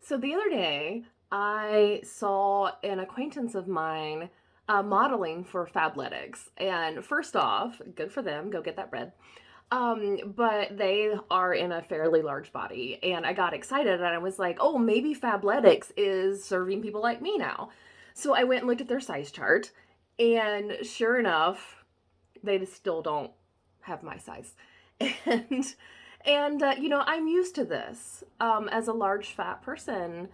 So the other day, I saw an acquaintance of mine modeling for Fabletics. And first off, good for them, go get that bread. But they are in a fairly large body. And I got excited and I was like, oh, maybe Fabletics is serving people like me now. So I went and looked at their size chart. And sure enough, they just still don't have my size. And I'm used to this. As a large fat person,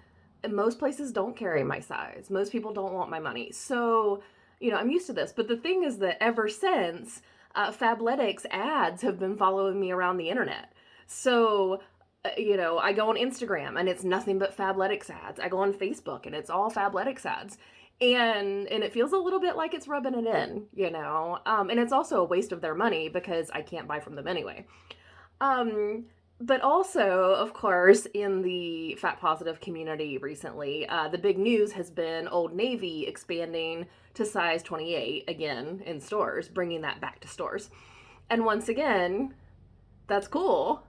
most places don't carry my size. Most people don't want my money. So, I'm used to this. But the thing is that ever since, Fabletics ads have been following me around the internet. So, I go on Instagram and it's nothing but Fabletics ads. I go on Facebook and it's all Fabletics ads. And it feels a little bit like it's rubbing it in. And it's also a waste of their money because I can't buy from them anyway. Um, but also, of course, in the fat positive community recently, the big news has been Old Navy expanding to size 28 again in stores, bringing that back to stores. And once again, that's cool,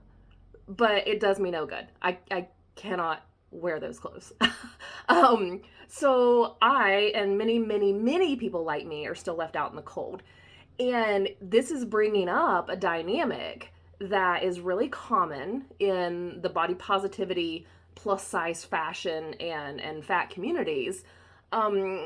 but it does me no good. I cannot wear those clothes. So I and many, many, many people like me are still left out in the cold. And this is bringing up a dynamic that is really common in the body positivity, plus size fashion, and fat communities,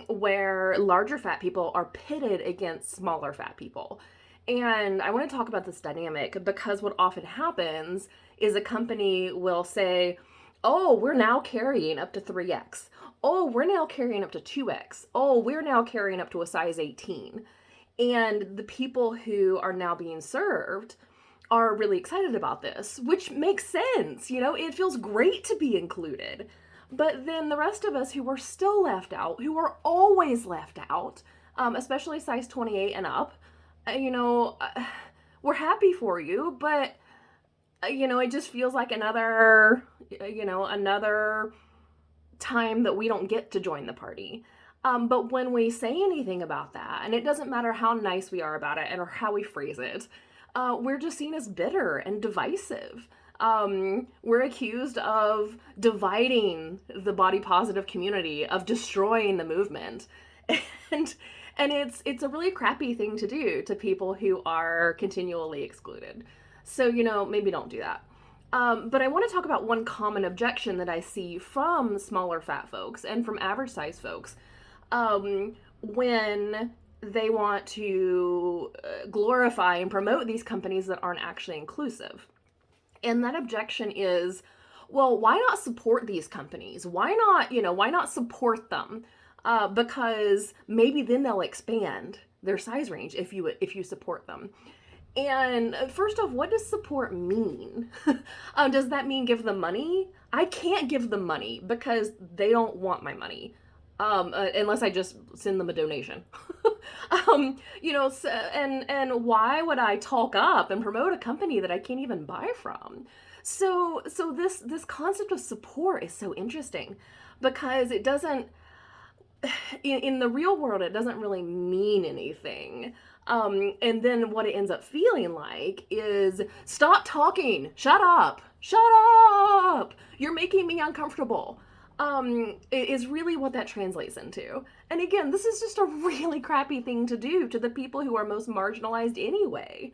where larger fat people are pitted against smaller fat people. And I want to talk about this dynamic because what often happens is a company will say, oh, we're now carrying up to 3X. Oh, we're now carrying up to 2X. Oh, we're now carrying up to a size 18. And the people who are now being served are really excited about this, which makes sense. It feels great to be included. But then the rest of us who are still left out, who are always left out, especially size 28 and up, we're happy for you, but, it just feels like another time that we don't get to join the party. But when we say anything about that, and it doesn't matter how nice we are about it and or how we phrase it, we're just seen as bitter and divisive. We're accused of dividing the body positive community, of destroying the movement, and it's a really crappy thing to do to people who are continually excluded. So maybe don't do that. But I want to talk about one common objection that I see from smaller fat folks and from average size folks when they want to glorify and promote these companies that aren't actually inclusive. And that objection is, well, why not support these companies? Why not support them? Because maybe then they'll expand their size range if you support them. And first off, what does support mean? Does that mean give them money? I can't give them money because they don't want my money. Unless I just send them a donation. And why would I talk up and promote a company that I can't even buy from? So this concept of support is so interesting because it doesn't, in the real world, it doesn't really mean anything. And then what it ends up feeling like is, stop talking, shut up, you're making me uncomfortable. Is really what that translates into. And again, this is just a really crappy thing to do to the people who are most marginalized anyway.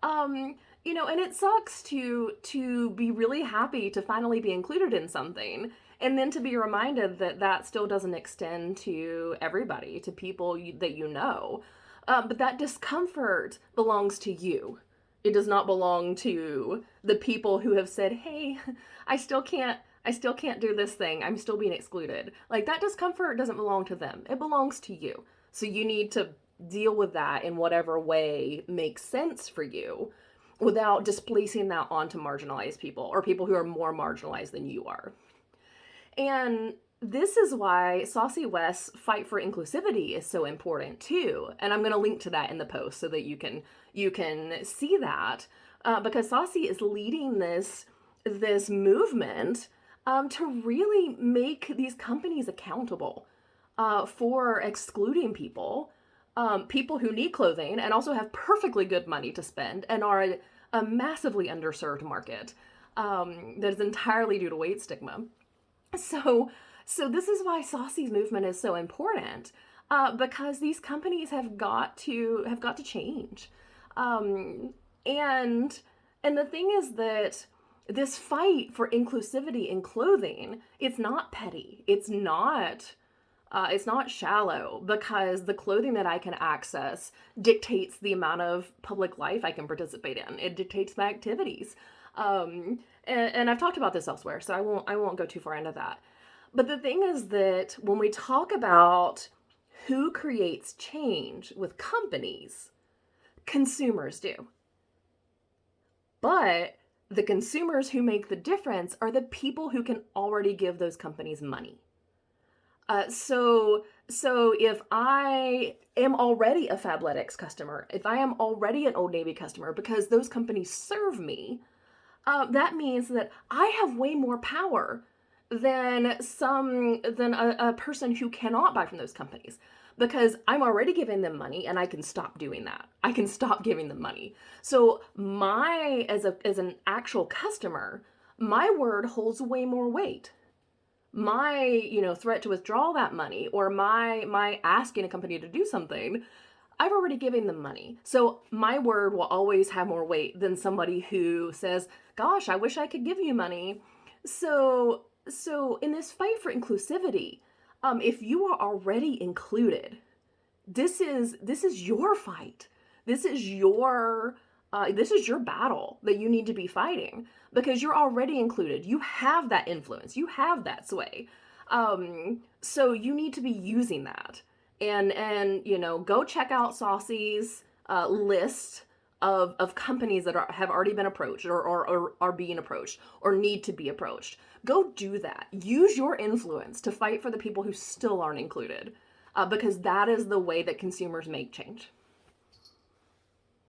And it sucks to be really happy to finally be included in something, and then to be reminded that that still doesn't extend to everybody, to people that you know. But that discomfort belongs to you. It does not belong to the people who have said, hey, I still can't do this thing. I'm still being excluded. Like, that discomfort doesn't belong to them. It belongs to you. So you need to deal with that in whatever way makes sense for you without displacing that onto marginalized people or people who are more marginalized than you are. And this is why Saucy West's fight for inclusivity is so important too. And I'm going to link to that in the post so that you can see that, because Saucy is leading this movement to really make these companies accountable for excluding people who need clothing and also have perfectly good money to spend and are a massively underserved market that is entirely due to weight stigma. So, so this is why Saucy's movement is so important, because these companies have got to change, um, and and the thing is that this fight for inclusivity in clothing, it's not petty. It's not shallow, because the clothing that I can access dictates the amount of public life I can participate in. It dictates my activities. And I've talked about this elsewhere, so I won't go too far into that. But the thing is that when we talk about who creates change with companies, consumers do. But the consumers who make the difference are the people who can already give those companies money. So if I am already a Fabletics customer, if I am already an Old Navy customer because those companies serve me, that means that I have way more power than a person who cannot buy from those companies, because I'm already giving them money and I can stop doing that. I can stop giving them money. So my as an actual customer, my word holds way more weight. My threat to withdraw that money, or my asking a company to do something, I've already given them money. So my word will always have more weight than somebody who says, gosh, I wish I could give you money. So in this fight for inclusivity, if you are already included, this is your fight. This is your battle that you need to be fighting, because you're already included. You have that influence. You have that sway. So you need to be using that. And go check out Saucy's list of companies that have already been approached, or are being approached, or need to be approached. Go do that. Use your influence to fight for the people who still aren't included, because that is the way that consumers make change.